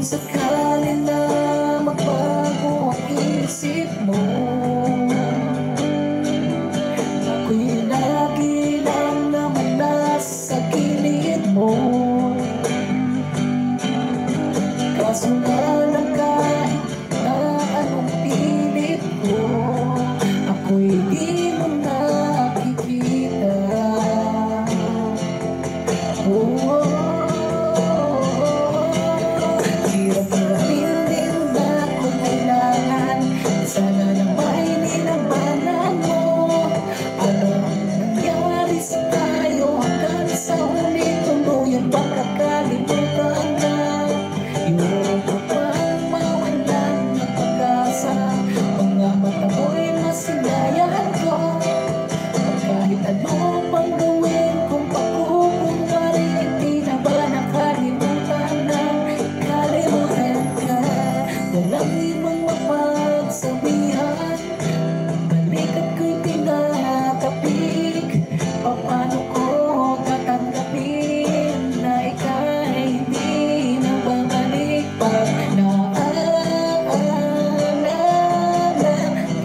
sakali na magbago ang isip mo, ako'y lagi lang naman nasa gilid mo. Kaso nga lang kahit na anong pilit ko, ako'y di mo nakikita. Hirap maraming din na kung kailangan, sana lang may nilabanan mo. Ano ang nangyari sa tayo hanggang sa huli, tuluyan bang kakalimutan na? Yung kapag mawalan ng pag-asa, mga mata mo'y masilayan ko. At kahit ano pang gawin kung pakukunwari, hindi na ba nakalimutan na kalimutan ka? Walang ibang mapagsabihan, balikat ko'y tinatapik. Paano ko tatanggapin na ika'y hindi na babalik? Pag naaalala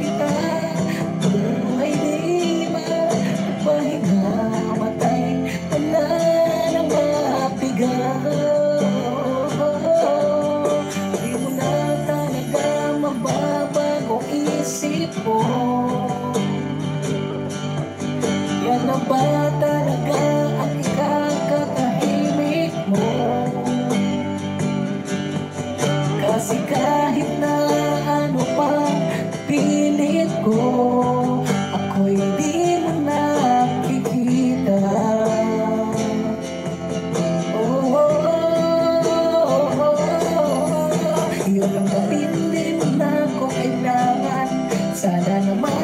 kita, buhay di mapahinga, matay wala na mapigaw. Di mo na talaga mababago isip mo. Yan na ba talaga ang ikakatahimik mo? Kasi kahit na ano pang pilit ko, ako'y di mo nakikita. Oh, oh, oh, oh, oh. Yun ang gawin din na ko kailangan, sana naman